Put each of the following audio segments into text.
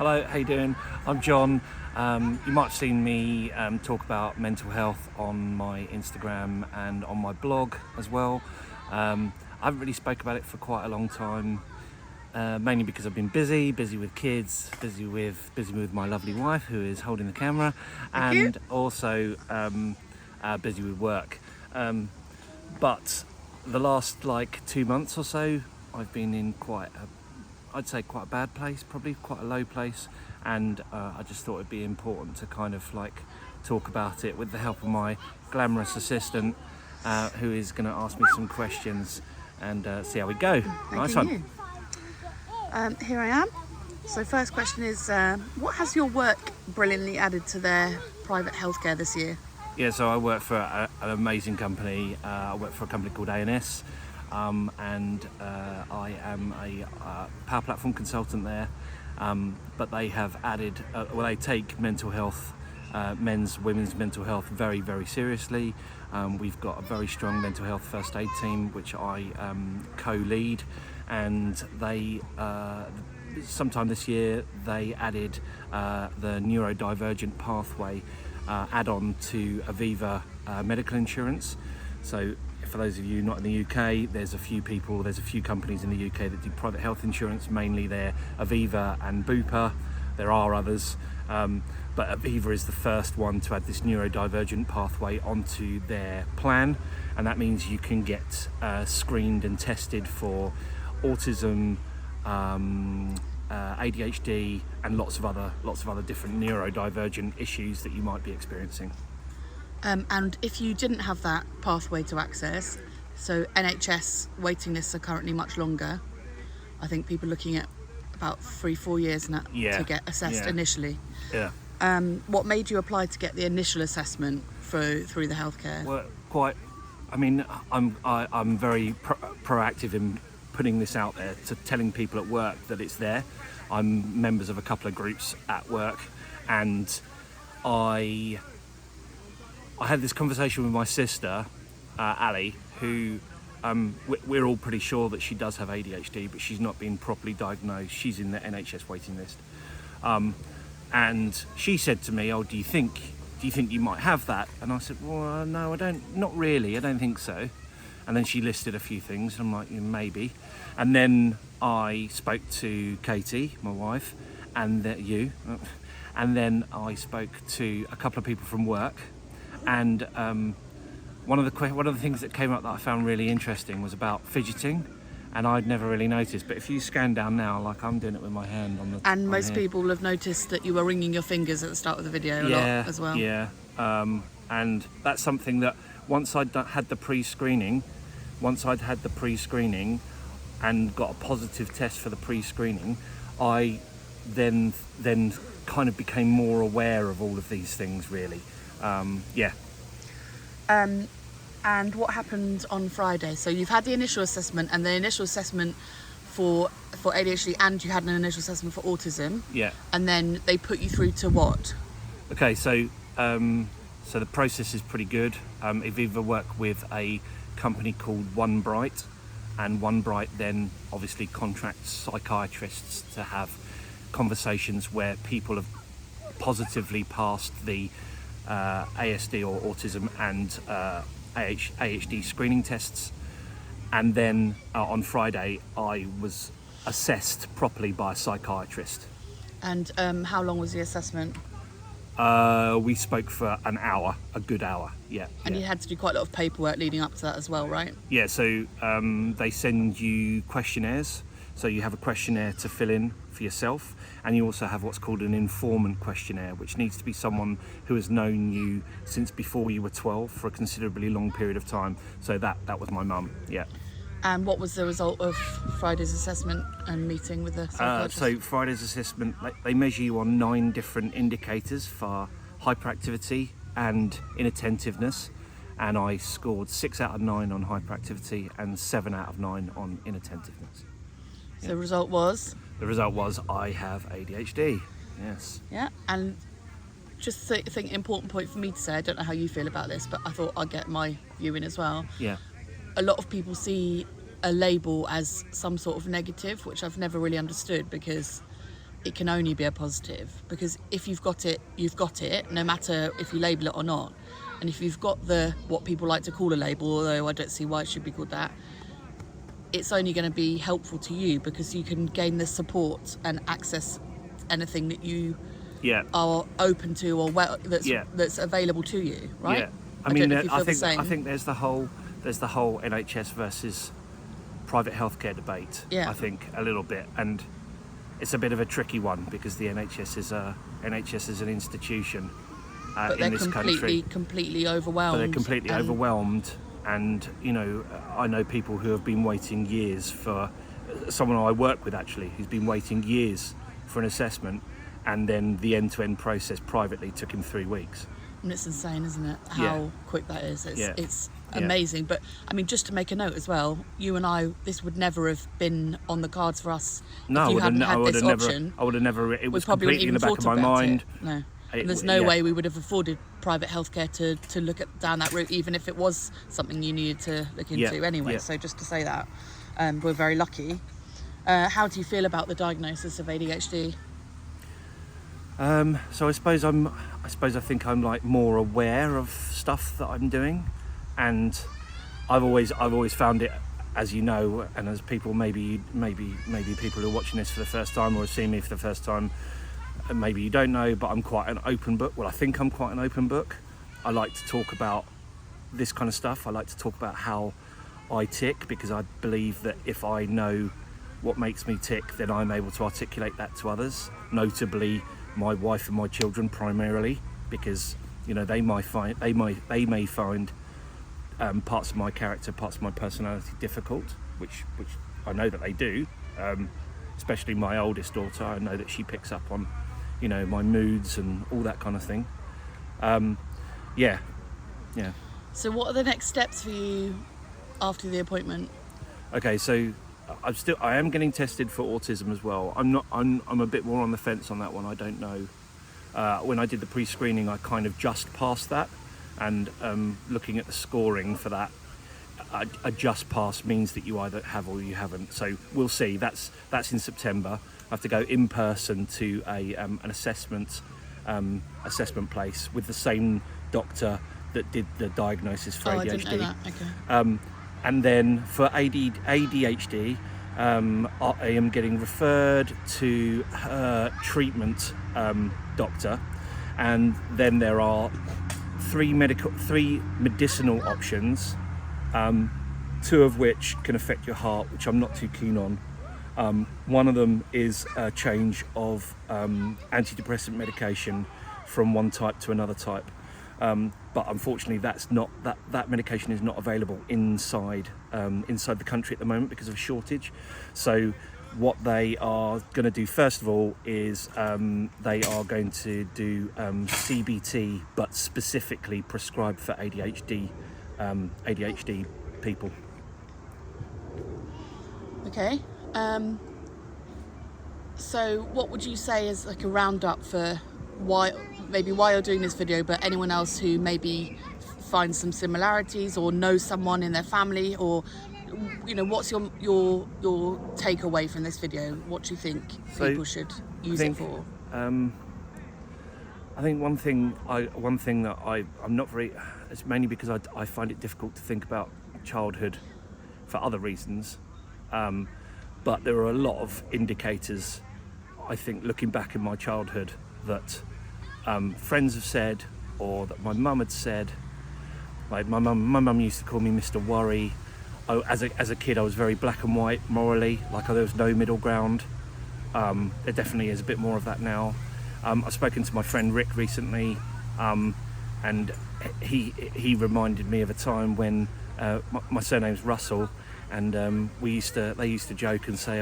Hello, how you doing? I'm John. You might have seen me talk about mental health on my Instagram and on my blog as well. I haven't really spoke about it for quite a long time, mainly because I've been busy with kids, busy with my lovely wife who is holding the camera, and also busy with work. But the last 2 months or so, I've been in I'd say quite a bad place, probably quite a low place, and I just thought it'd be important to kind of talk about it with the help of my glamorous assistant, who is going to ask me some questions and see how we go. Nice one. Here I am. So first question is, what has your work brilliantly added to their private healthcare this year? Yeah, so I work for an amazing company. I work for a company called ANS. And I am a Power Platform consultant there, but they have added, they take mental health, women's mental health very, very seriously. We've got a very strong mental health first aid team, which I co-lead, and they, sometime this year, they added the neurodivergent pathway add-on to Aviva medical insurance. So for those of you not in the UK, there's a few companies in the UK that do private health insurance, mainly they're Aviva and Bupa. There are others, but Aviva is the first one to add this neurodivergent pathway onto their plan, and that means you can get screened and tested for autism, ADHD, and lots of other different neurodivergent issues that you might be experiencing. And if you didn't have that pathway to access, so NHS waiting lists are currently much longer. I think people are looking at about 3-4 years now to get assessed initially. Yeah. What made you apply to get the initial assessment through the healthcare? Well, I'm very proactive in putting this out there, to telling people at work that it's there. I'm members of a couple of groups at work, and I had this conversation with my sister, Ali, who we're all pretty sure that she does have ADHD, but she's not been properly diagnosed. She's in the NHS waiting list. And she said to me, "Oh, do you think you might have that?" And I said, "Well, no, I don't. Not really. I don't think so." And then she listed a few things. And I'm like, maybe. And then I spoke to Katie, my wife, and and then I spoke to a couple of people from work. And one of the things that came up that I found really interesting was about fidgeting, and I'd never really noticed. But if you scan down now, like I'm doing it with my hand on the. And most people have noticed that you were wringing your fingers at the start of the video a lot as well. Yeah, and that's something that once I'd had the pre-screening, and got a positive test for the pre-screening, I then kind of became more aware of all of these things, really. And what happened on Friday? So you've had the initial assessment, and the initial assessment for ADHD, and you had an initial assessment for autism. Yeah. And then they put you through to what? Okay, so the process is pretty good. Aviva work with a company called One Bright, and One Bright then obviously contracts psychiatrists to have conversations where people have positively passed the ASD or autism and ADHD screening tests. And then on Friday I was assessed properly by a psychiatrist. And how long was the assessment? We spoke for an hour, a good hour, yeah. And you had to do quite a lot of paperwork leading up to that as well, right? Yeah, so they send you questionnaires. So you have a questionnaire to fill in for yourself, and you also have what's called an informant questionnaire, which needs to be someone who has known you since before you were 12 for a considerably long period of time. So that was my mum, yeah. And what was the result of Friday's assessment and meeting with the psychiatrist? So Friday's assessment, they measure you on 9 different indicators for hyperactivity and inattentiveness, and I scored 6 out of 9 on hyperactivity and 7 out of 9 on inattentiveness. So the result was? The result was I have ADHD, yes. Yeah, and just I think an important point for me to say, I don't know how you feel about this, but I thought I'd get my view in as well. Yeah. A lot of people see a label as some sort of negative, which I've never really understood, because it can only be a positive, because if you've got it, you've got it, no matter if you label it or not. And if you've got the what people like to call a label, although I don't see why it should be called that, it's only going to be helpful to you, because you can gain the support and access anything that you are open to, or that's available to you, right? Yeah, I mean, I think there's the whole NHS versus private healthcare debate. Yeah. I think a little bit, and it's a bit of a tricky one, because the NHS is an institution in this country. completely overwhelmed. But they're completely overwhelmed, and I know people who have been waiting years for someone I work with actually, who's been waiting years for an assessment, and then the end-to-end process privately took him 3 weeks. And it's insane, isn't it? How quick that is. It's amazing. But I mean, just to make a note as well, you and I, this would never have been on the cards for us if you hadn't had this option. I would have never. It was probably completely in the back of my mind. No. And there's no way we would have afforded private healthcare to look down that route, even if it was something you needed to look into anyway. So just to say that, we're very lucky. How do you feel about the diagnosis of ADHD? So I suppose I think I'm like more aware of stuff that I'm doing, and I've always found it, as you know, and as people maybe people who are watching this for the first time or have seen me for the first time, maybe you don't know, but I'm quite an open book. Well, I think I'm quite an open book. I like to talk about this kind of stuff. I like to talk about how I tick, because I believe that if I know what makes me tick, then I'm able to articulate that to others, notably my wife and my children primarily, because they may find parts of my character, parts of my personality difficult, which I know that they do, especially my oldest daughter. I know that she picks up on my moods and all that kind of thing. So what are the next steps for you after the appointment? Okay, so I am getting tested for autism as well. I'm a bit more on the fence on that one. I don't know. When I did the pre-screening, I kind of just passed that, and looking at the scoring for that, a just pass means that you either have or you haven't. So we'll see. That's in September. I have to go in person to an assessment place with the same doctor that did the diagnosis for ADHD. I didn't know that. Okay. And then for ADHD, I am getting referred to her treatment doctor, and then there are three medicinal options, 2 of which can affect your heart, which I'm not too keen on. One of them is a change of antidepressant medication from one type to another type. But unfortunately, that medication is not available inside the country at the moment because of a shortage. So what they are going to do first of all is they are going to do CBT, but specifically prescribed for ADHD people. Okay. So what would you say is like a roundup for why you're doing this video, but anyone else who maybe finds some similarities or knows someone in their family, or what's your takeaway from this video? What do you think people should use it for? I think one thing that I'm not very, it's mainly because I find it difficult to think about childhood for other reasons, but there are a lot of indicators, I think, looking back in my childhood, that friends have said, or that my mum had said. Like my mum used to call me Mr. Worry. As a kid, I was very black and white morally, like there was no middle ground. There definitely is a bit more of that now. I've spoken to my friend Rick recently, and he reminded me of a time when my surname's Russell, and they used to joke and say,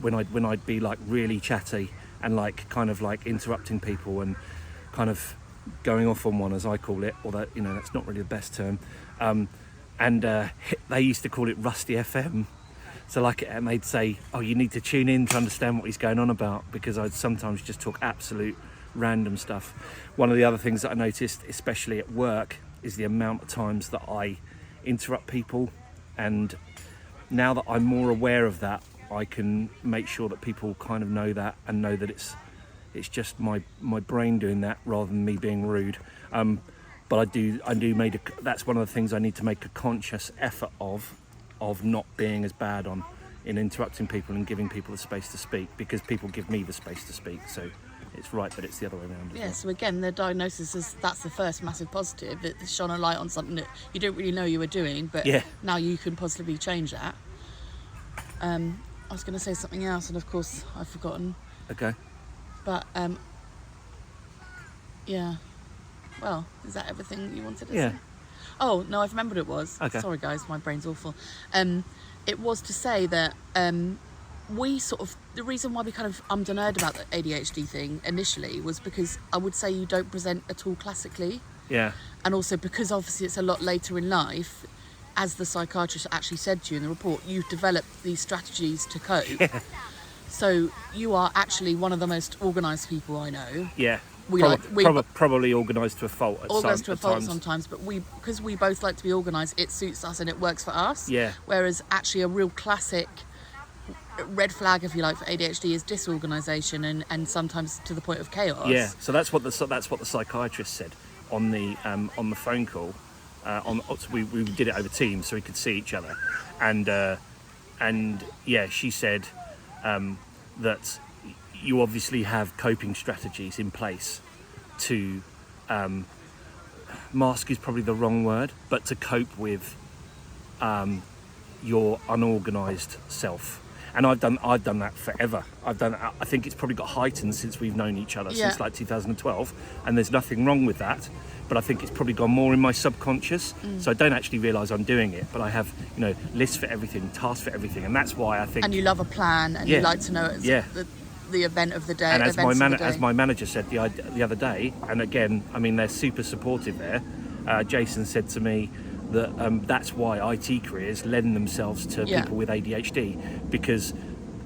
when I'd be like really chatty and like kind of like interrupting people and kind of going off on one, as I call it, although that's not really the best term, and they used to call it Rusty FM. So and they'd say, oh, you need to tune in to understand what he's going on about, because I'd sometimes just talk absolute random stuff. One of the other things that I noticed, especially at work, is the amount of times that I interrupt people, and now that I'm more aware of that, I can make sure that people kind of know that and know that it's just my brain doing that rather than me being rude. But I do that's one of the things I need to make a conscious effort of not being as bad in interrupting people and giving people the space to speak, because people give me the space to speak. So it's right that it's the other way around. Yeah, so again, the diagnosis that's the first massive positive. It's shone a light on something that you didn't really know you were doing, but now you can positively change that. I was going to say something else, and of course I've forgotten. Okay. But yeah. Well, is that everything you wanted to say? Oh no, I've remembered what it was. Okay. Sorry guys, my brain's awful. It was to say that we sort of, the reason why we kind of ummed and ahed about the ADHD thing initially was because I would say you don't present at all classically. Yeah. And also because obviously it's a lot later in life, as the psychiatrist actually said to you in the report, you've developed these strategies to cope. Yeah. So you are actually one of the most organised people I know. Yeah. We probably organised to a fault at organised to a fault times. Sometimes, but because we both like to be organised, it suits us and it works for us. Yeah. Whereas actually a real classic red flag, if you like, for ADHD is disorganisation and sometimes to the point of chaos. Yeah. So that's what the psychiatrist said on the phone call. We did it over Teams so we could see each other, and yeah, she said that you obviously have coping strategies in place to mask is probably the wrong word, but to cope with your unorganised self. And I've done that forever. I think it's probably got heightened since we've known each other, since like 2012, and there's nothing wrong with that. But I think it's probably gone more in my subconscious, so I don't actually realise I'm doing it. But I have, lists for everything, tasks for everything, and that's why I think. And you love a plan, and you like to know it's the event of the day. And as my manager said the other day, and again, I mean, they're super supportive there. Jason said to me that that's why IT careers lend themselves to people with ADHD, because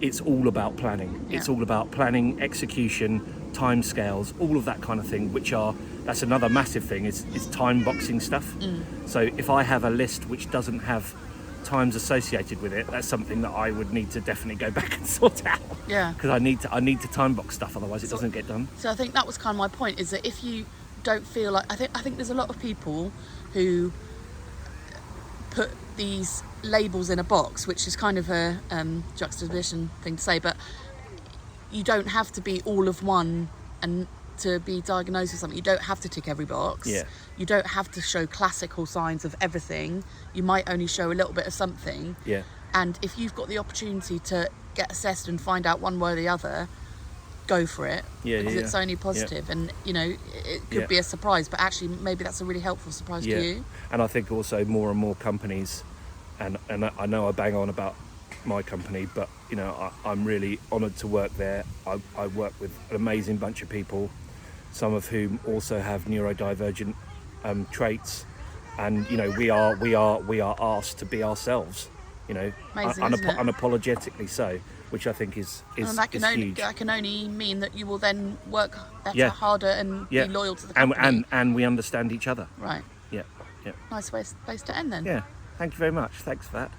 it's all about planning. It's all about planning, execution, timescales, all of that kind of thing, that's another massive thing, is time boxing stuff. So if I have a list which doesn't have times associated with it, that's something that I would need to definitely go back and sort out. Yeah. Because I need to time box stuff, otherwise it doesn't get done. So I think that was kind of my point, is that if you don't feel like, I think there's a lot of people who put these labels in a box, which is kind of a juxtaposition thing to say, but you don't have to be all of one and to be diagnosed with something. You don't have to tick every box. Yeah. You don't have to show classical signs of everything. You might only show a little bit of something. Yeah. And if you've got the opportunity to get assessed and find out one way or the other, go for it. Because it's only positive. And it could be a surprise, but actually maybe that's a really helpful surprise to you. And I think also more and more companies, and I know I bang on about my company, but I'm really honoured to work there. I work with an amazing bunch of people, some of whom also have neurodivergent traits, and we are asked to be ourselves, unapologetically so, which I think is huge. That can only mean that you will then work better, harder, and be loyal to the company. And we understand each other. Right. Yeah. Nice place to end then. Yeah. Thank you very much. Thanks for that.